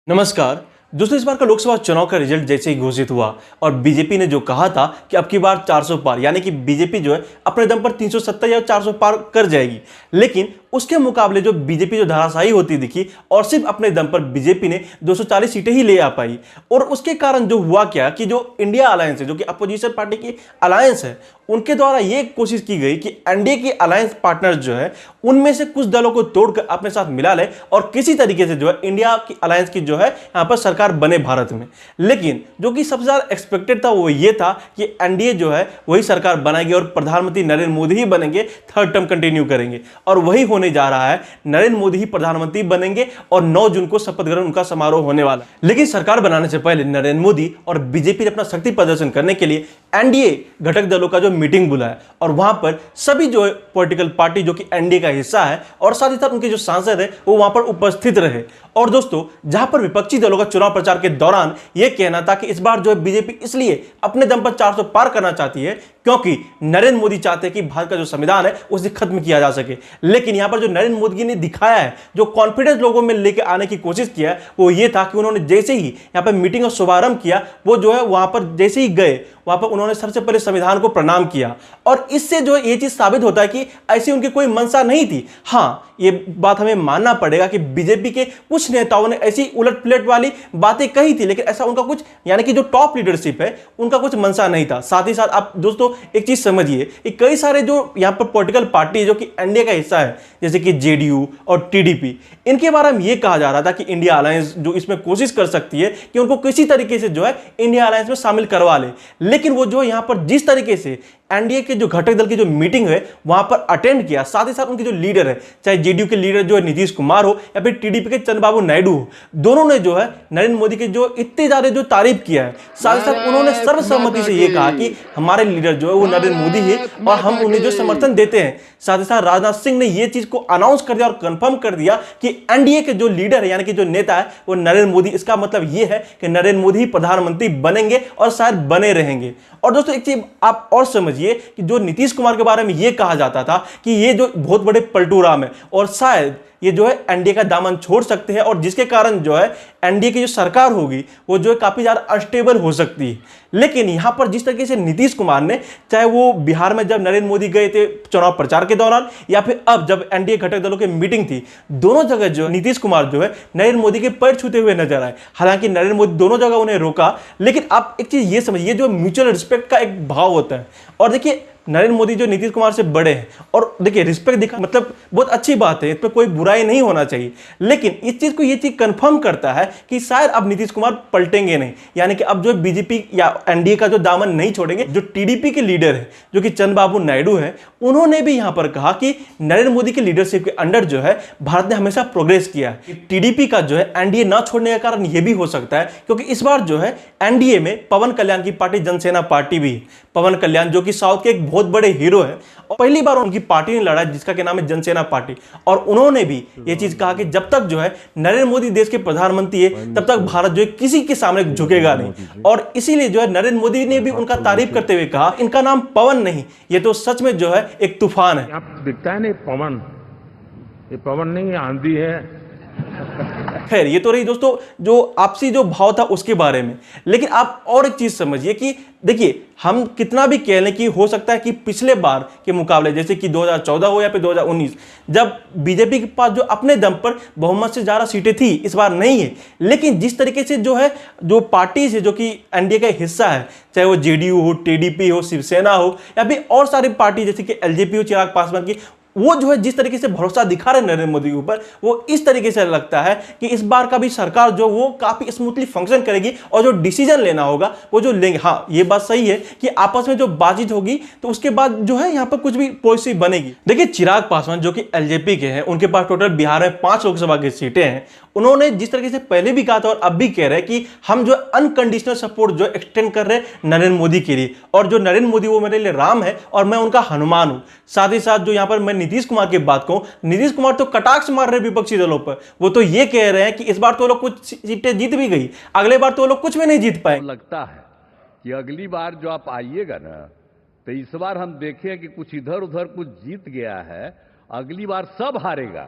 नमस्कार दोस्तों। इस बार का लोकसभा चुनाव का रिजल्ट जैसे ही घोषित हुआ और बीजेपी ने जो कहा था कि अब की बार 400 पार, यानी कि बीजेपी जो है अपने दम पर 370 या 400 पार कर जाएगी, लेकिन उसके मुकाबले जो बीजेपी जो धराशायी होती दिखी और सिर्फ अपने दम पर बीजेपी ने 240 सीटें ही ले आ पाई। और उसके कारण जो हुआ क्या कि जो इंडिया अलायंस है, जो कि अपोजिशन पार्टी की अलायंस है, उनके द्वारा यह कोशिश की गई कि एनडीए की अलायंस पार्टनर्स जो है उनमें से कुछ दलों को तोड़कर अपने साथ मिला ले और किसी तरीके से जो है इंडिया की अलायंस की जो है यहां पर सरकार बने भारत में। लेकिन जो कि सबसे ज्यादा एक्सपेक्टेड था वो ये था कि एनडीए जो है वही सरकार बनाएगी और प्रधानमंत्री नरेंद्र मोदी ही बनेंगे, थर्ड टर्म कंटिन्यू करेंगे। और वही होने जा रहा है, नरेंद्र मोदी ही प्रधानमंत्री बनेंगे और 9 जून को शपथ ग्रहण उनका समारोह होने वाला है। लेकिन सरकार बनाने से पहले नरेंद्र मोदी और बीजेपी ने अपना शक्ति प्रदर्शन करने के लिए एनडीए घटक दलों का जो मीटिंग बुलाया और वहां पर सभी जो पॉलिटिकल पार्टी जो कि एनडीए का हिस्सा है और साथ ही साथ उनके जो सांसद है वो वहां पर उपस्थित रहे। और दोस्तों, जहां पर विपक्षी दलों का चुनाव प्रचार के दौरान यह कहना था कि इस बार जो है बीजेपी इसलिए अपने दम पर 400 पार करना चाहती है क्योंकि नरेंद्र मोदी चाहते हैं कि भारत का जो संविधान है उसे खत्म किया जा सके। लेकिन यहां पर जो नरेंद्र मोदी ने दिखाया है, जो कॉन्फिडेंस लोगों में लेकर आने की कोशिश किया है, वो ये था कि उन्होंने जैसे ही यहां पर मीटिंग का शुभारंभ किया, वो जो है वहां पर जैसे ही गए वहां पर उन्होंने सबसे पहले संविधान को प्रणाम किया। और इससे जो है ये चीज साबित होता है कि ऐसी उनकी कोई मंशा नहीं थी। हां, ये बात हमें मानना पड़ेगा कि बीजेपी के कुछ नेताओं ने ऐसी उलट-पुलट वाली बातें कही थी, लेकिन ऐसा उनका कुछ, यानी कि जो टॉप लीडरशिप है उनका कुछ मंशा नहीं था। साथ ही साथ आप दोस्तों एक चीज समझिए कि कई सारे जो यहां पर पॉलिटिकल पार्टी जो कि एनडीए का हिस्सा है, जैसे कि जेडीयू और टीडीपी, इनके बारे में यह कहा जा रहा था कि इंडिया अलायंस जो इसमें कोशिश कर सकती है कि उनको किसी तरीके से जो है इंडिया अलायंस में शामिल करवा ले। लेकिन वो जो यहां पर जिस तरीके से एनडीए के जो घटक दल की जो मीटिंग है वहां पर अटेंड किया, साथ ही साथ उनके जो लीडर है, चाहे जेडीयू के लीडर जो है नीतीश कुमार हो या फिर टीडीपी के चंद्रबाबू नायडू हो, दोनों ने जो है नरेंद्र मोदी के जो इतने ज्यादा जो तारीफ किया है, साथ ही साथ उन्होंने सर्वसम्मति से यह कहा कि हमारे लीडर जो है वो नरेंद्र मोदी है और हम उन्हें जो समर्थन देते हैं। साथ ही साथ राजनाथ सिंह ने यह चीज को अनाउंस कर दिया और कंफर्म कर दिया कि एनडीए के जो लीडर है, यानी कि जो नेता है, वो नरेंद्र मोदी। इसका मतलब यह है कि नरेंद्र मोदी ही प्रधानमंत्री बनेंगे और शायद बने रहेंगे। और दोस्तों एक चीज आप और समझिए कि जो नीतीश कुमार के बारे में यह कहा जाता था कि ये जो बहुत बड़े पलटू राम है और शायद ये जो है एनडीए का दामन छोड़ सकते हैं और जिसके कारण जो है एनडीए की जो सरकार होगी वो जो है काफी ज्यादा अनस्टेबल हो सकती है। लेकिन यहां पर जिस तरीके से नीतीश कुमार ने, चाहे वो बिहार में जब नरेंद्र मोदी गए थे चुनाव प्रचार के दौरान या फिर अब जब एनडीए घटक दलों की मीटिंग थी, दोनों जगह जो नीतीश कुमार जो है नरेंद्र मोदी के पैर छूते हुए नजर आए। हालांकि नरेंद्र मोदी दोनों जगह उन्हें रोका, लेकिन आप एक चीज ये समझिए, जो म्यूचुअल रिस्पेक्ट का एक भाव होता है। और देखिए नरेंद्र मोदी जो नीतीश कुमार से बड़े हैं और देखिए रिस्पेक्ट दिखा, मतलब बहुत अच्छी बात है, इस पर कोई बुराई नहीं होना चाहिए। लेकिन इस चीज को ये चीज कंफर्म करता है कि शायद अब नीतीश कुमार पलटेंगे नहीं, यानी कि अब जो बीजेपी या एनडीए का जो दामन नहीं छोड़ेंगे। जो टीडीपी के लीडर है जो कि चंद्रबाबू नायडू है, उन्होंने भी यहां पर कहा कि नरेंद्र मोदी की लीडरशिप के अंडर जो है भारत ने हमेशा प्रोग्रेस किया है। टीडीपी का जो है एनडीए ना छोड़ने का कारण यह भी हो सकता है क्योंकि इस बार जो है एनडीए में पवन कल्याण की पार्टी जनसेना पार्टी भी है। पवन कल्याण जो कि साउथ के एक बहुत बड़े हीरो है और पहली बार उनकी पार्टी ने लड़ा जिसका के नाम है जनसेना पार्टी। और उन्होंने भी ये चीज कहा कि जब तक जो है नरेंद्र मोदी देश के प्रधानमंत्री है तब तक भारत जो है किसी के सामने झुकेगा नहीं। और इसीलिए जो है नरेंद्र मोदी ने भी उनका तारीफ करते हुए कहा, इनका नाम पवन नहीं, ये तो सच में जो है एक तूफान है। आप दिखता है ना पवन, ये पवन नहीं, आंधी है। खैर, ये तो रही दोस्तों जो आपसी जो भाव था उसके बारे में। लेकिन आप और एक चीज समझिए कि देखिए हम कितना भी कह लें कि हो सकता है कि पिछले बार के मुकाबले, जैसे कि 2014 हो या फिर 2019, जब बीजेपी के पास जो अपने दम पर बहुमत से ज्यादा सीटें थी, इस बार नहीं है। लेकिन जिस तरीके से जो है जो पार्टीज है जो कि एनडीए का हिस्सा है, चाहे वो जेडीयू हो, टीडीपी हो, शिवसेना हो या फिर और सारी पार्टी जैसे कि एलजेपी हो चिराग पासवान की, वो जो है जिस तरीके से भरोसा दिखा रहे नरेंद्र मोदी के ऊपर, वो इस तरीके से लगता है कि इस बार का भी सरकार जो वो काफी स्मूथली फंक्शन करेगी और जो डिसीजन लेना होगा वो जो लेंगे। हाँ, ये बात सही है कि आपस में जो बातचीत होगी तो उसके बाद जो है यहाँ पर कुछ भी पॉलिसी बनेगी। देखिए चिराग पासवान जो कि एलजेपी के हैं, उनके पास टोटल बिहार में 5 लोकसभा की सीटें हैं। उन्होंने जिस तरीके से पहले भी कहा था और अब भी कह रहे हैं कि हम जो अनकंडीशनल सपोर्ट जो एक्सटेंड कर रहे हैं नरेंद्र मोदी के लिए, और जो नरेंद्र मोदी वो मेरे लिए राम है और मैं उनका हनुमान हूं। साथ ही साथ जो यहां पर मैं नीतीश कुमार की बात कहूं, नीतीश कुमार तो कटाक्ष मार रहे विपक्षी दलों पर। वो तो ये कह रहे हैं कि इस बार तो लोग कुछ सीटें जीत भी गई, अगले बार तो लोग कुछ भी नहीं जीत पाए। लगता है कि अगली बार जो आप आइएगा ना, तो इस बार हम देखें कि कुछ इधर उधर कुछ जीत गया है, अगली बार सब हारेगा,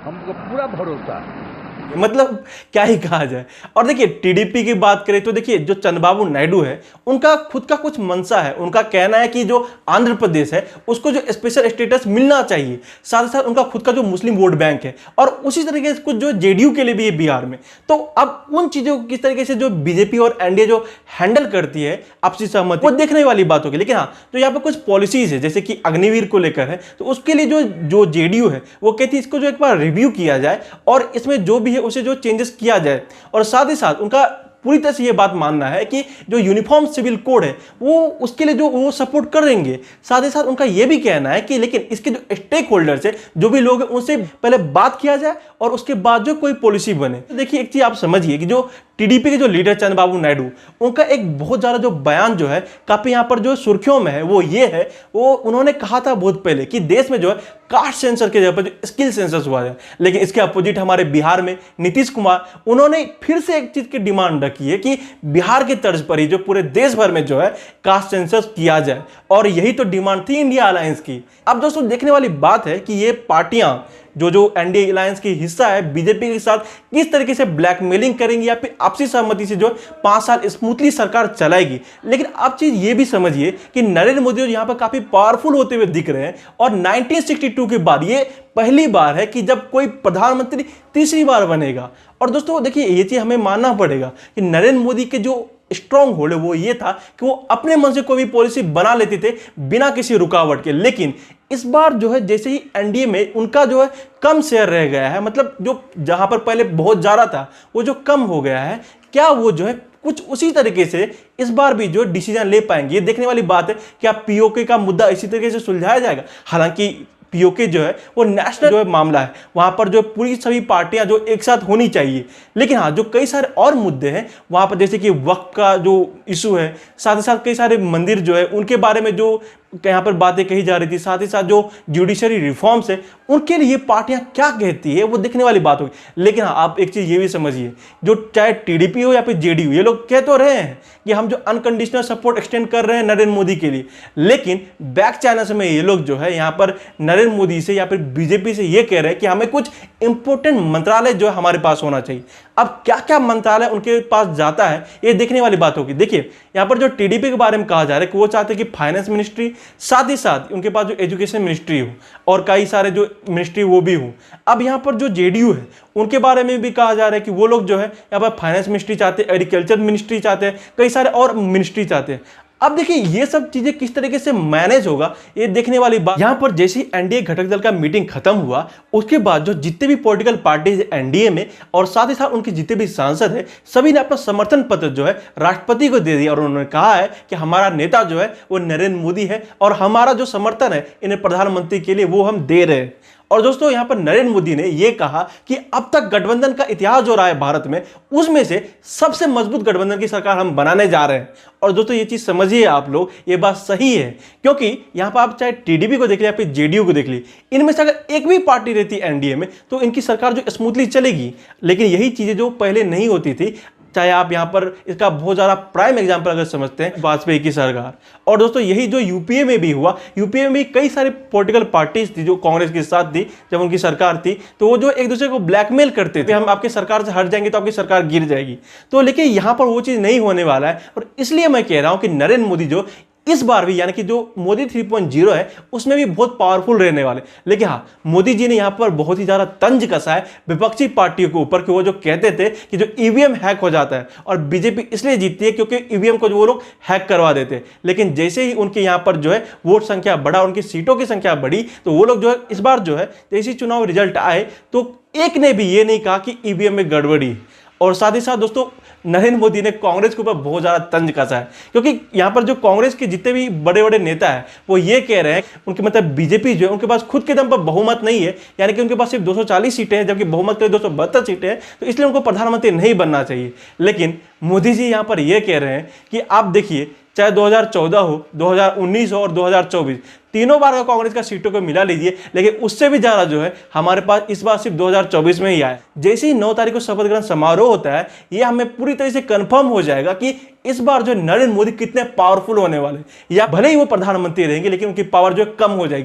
हमको पूरा भरोसा है। मतलब क्या ही कहा जाए। और देखिए टीडीपी की बात करें तो देखिए जो चंद्रबाबू नायडू है उनका खुद का कुछ मंशा है, उनका कहना है कि जो आंध्र प्रदेश है उसको जो स्पेशल स्टेटस मिलना चाहिए, साथ ही साथ उनका खुद का जो मुस्लिम वोट बैंक है, और उसी तरीके से कुछ जो जेडीयू के लिए भी है बिहार में। तो अब उन चीजों को किस तरीके से जो बीजेपी और एनडीए जो हैंडल करती है आपसी सहमति, वो देखने वाली बात होगी। लेकिन हाँ, तो यहाँ पे कुछ पॉलिसीज है जैसे कि अग्निवीर को लेकर है, तो उसके लिए जो जेडीयू है वो कहती है इसको जो एक बार रिव्यू किया जाए और इसमें जो भी है उसे जो चेंजेस किया जाए। और साथ ही साथ उनका पूरी तरह से ये बात मानना है कि जो यूनिफॉर्म सिविल कोड है वो उसके लिए जो वो सपोर्ट करेंगे। साथ ही साथ उनका ये भी कहना है कि लेकिन इसके जो स्टेक होल्डर्स है, जो भी लोग हैं, उनसे पहले बात किया जाए और उसके बाद जो कोई पॉलिसी बने। तो देखिए एक चीज आप समझिए कि जो टीडीपी के जो लीडर चंद्रबाबू नायडू, उनका एक बहुत ज्यादा जो बयान जो है काफी यहां पर जो सुर्खियों में है वो ये है, वो उन्होंने कहा था बहुत पहले कि देश में जो है कास्ट सेंसर के जगह पर जो स्किल सेंसस हुआ है। लेकिन इसके अपोजिट हमारे बिहार में नीतीश कुमार, उन्होंने फिर से एक चीज की डिमांड रखी है कि बिहार की तर्ज पर ही जो पूरे देश भर में जो है कास्ट सेंसस किया जाए, और यही तो डिमांड थी इंडिया अलायंस की। अब दोस्तों देखने वाली बात है कि ये पार्टियां जो एनडीए अलायंस की हिस्सा है बीजेपी के साथ किस तरीके से ब्लैकमेलिंग करेंगी या फिर आपसी सहमति से जो 5 साल स्मूथली सरकार चलाएगी। लेकिन आप चीज ये भी समझिए कि नरेंद्र मोदी यहां पर काफी पावरफुल होते हुए दिख रहे हैं, और 1962 के बाद ये पहली बार है कि जब कोई प्रधानमंत्री तीसरी बार बनेगा। और दोस्तों देखिए ये चीज हमें मानना पड़ेगा कि नरेंद्र मोदी के जो स्ट्रॉन्ग होल्ड है वो ये था कि वो अपने मन से कोई भी पॉलिसी बना लेते थे बिना किसी रुकावट के। लेकिन इस बार जो है जैसे ही एनडीए में उनका जो है कम शेयर रह गया है, मतलब जो जहां पर पहले बहुत ज्यादा था वो जो कम हो गया है, क्या वो जो है कुछ उसी तरीके से इस बार भी जो डिसीजन ले पाएंगे, ये देखने वाली बात है। क्या पीओके का मुद्दा इसी तरीके से सुलझाया जाएगा? हालांकि पीओके जो है वो नेशनल जो है मामला है, वहां पर जो पूरी सभी पार्टियां जो एक साथ होनी चाहिए। लेकिन हाँ, जो कई सारे और मुद्दे हैं वहां पर, जैसे कि वक्फ का जो इशू है, साथ ही साथ कई सारे मंदिर जो है उनके बारे में जो यहाँ पर बातें कही जा रही थी, साथ ही साथ जो जुडिशरी रिफॉर्म्स है उनके लिए पार्टियां क्या कहती है वो देखने वाली बात होगी। लेकिन हाँ, आप एक चीज ये भी समझिए, जो चाहे टीडीपी हो या फिर जेडीयू, ये लोग कह तो रहे हैं कि हम जो अनकंडीशनल सपोर्ट एक्सटेंड कर रहे हैं नरेंद्र मोदी के लिए, लेकिन बैक चैनल्स में ये लोग जो है यहाँ पर नरेंद्र मोदी से या फिर बीजेपी से ये कह रहे हैं कि हमें कुछ इंपॉर्टेंट मंत्रालय जो है हमारे पास होना चाहिए। अब क्या क्या मंत्रालय उनके पास जाता है ये देखने वाली बात होगी। देखिए यहाँ पर जो टीडीपी के बारे में कहा जा रहा है कि वो चाहते हैं कि फाइनेंस मिनिस्ट्री, साथ ही साथ उनके पास जो एजुकेशन मिनिस्ट्री हो और कई सारे जो मिनिस्ट्री वो भी हो। अब यहाँ पर जो जेडीयू है उनके बारे में भी कहा जा रहा है कि वो लोग जो है यहाँ पर फाइनेंस मिनिस्ट्री चाहते हैं, एग्रीकल्चर मिनिस्ट्री चाहते हैं, कई सारे और मिनिस्ट्री चाहते हैं। अब देखिए ये सब चीजें किस तरीके से मैनेज होगा ये देखने वाली बात। यहां पर जैसे ही एनडीए घटक दल का मीटिंग खत्म हुआ, उसके बाद जो जितने भी पॉलिटिकल पार्टीज एनडीए में और साथ ही साथ उनके जितने भी सांसद हैं, सभी ने अपना समर्थन पत्र जो है राष्ट्रपति को दे दिया और उन्होंने कहा है कि हमारा नेता जो है वो नरेंद्र मोदी है और हमारा जो समर्थन है इन्हें प्रधानमंत्री के लिए वो हम दे रहे हैं। और दोस्तों यहाँ पर नरेंद्र मोदी ने यह कहा कि अब तक गठबंधन का इतिहास जो रहा है भारत में, उसमें से सबसे मजबूत गठबंधन की सरकार हम बनाने जा रहे हैं। और दोस्तों ये चीज समझिए आप लोग, ये बात सही है, क्योंकि यहां पर आप चाहे टीडीपी को देख लिया फिर जेडीयू को देख ली, इनमें से अगर एक भी पार्टी रहती एनडीए में तो इनकी सरकार जो स्मूथली चलेगी। लेकिन यही चीजें जो पहले नहीं होती थी, चाहे आप यहां पर इसका बहुत ज्यादा प्राइम एग्जांपल अगर समझते हैं वाजपेयी की सरकार। और दोस्तों यही जो यूपीए में भी हुआ, यूपीए में भी कई सारे पॉलिटिकल पार्टीज थी जो कांग्रेस के साथ थी जब उनकी सरकार थी, तो वो जो एक दूसरे को ब्लैकमेल करते थे, हम आपकी सरकार से हट जाएंगे तो आपकी सरकार गिर जाएगी। तो लेकिन यहां पर वो चीज नहीं होने वाला है, और इसलिए मैं कह रहा हूं कि नरेंद्र मोदी जो इस बार भी, यानी कि जो मोदी 3.0 है उसमें भी बहुत पावरफुल रहने वाले। लेकिन हाँ, मोदी जी ने यहां पर बहुत ही ज्यादा तंज कसा है विपक्षी पार्टियों के ऊपर कि वो जो कहते थे कि जो ईवीएम हैक हो जाता है और बीजेपी इसलिए जीतती है क्योंकि ईवीएम को जो वो लोग हैक करवा देते। लेकिन जैसे ही उनके यहां पर जो है वोट संख्या बढ़ा, उनकी सीटों की संख्या बढ़ी, तो वो लोग जो है इस बार जो है जैसे चुनाव रिजल्ट आए तो एक ने भी ये नहीं कहा कि ईवीएम में गड़बड़ी। और साथ ही साथ दोस्तों नरेंद्र मोदी ने कांग्रेस के ऊपर बहुत ज्यादा तंज कसा है, क्योंकि यहां पर जो कांग्रेस के जितने भी बड़े बड़े नेता हैं वो ये कह रहे हैं उनके मतलब बीजेपी जो है उनके पास खुद के दम पर बहुमत नहीं है, यानी कि उनके पास सिर्फ 240 सीटें हैं, जबकि बहुमत के 272 सीटें हैं, तो इसलिए उनको प्रधानमंत्री नहीं बनना चाहिए। लेकिन मोदी जी यहां पर यह कह रहे हैं कि आप देखिए, चाहे 2014 हो, 2019 हो और 2024, तीनों बार का कांग्रेस का सीटों को मिला लीजिए, लेकिन उससे भी ज्यादा जो है हमारे पास इस बार सिर्फ 2024 में ही आया। जैसे ही 9 तारीख को शपथ ग्रहण समारोह होता है, यह हमें पूरी तरह से कंफर्म हो जाएगा कि इस बार जो नरेंद्र मोदी कितने पावरफुल होने वाले, या भले ही वो प्रधानमंत्री रहेंगे लेकिन उनकी पावर जो कम हो जाएगी।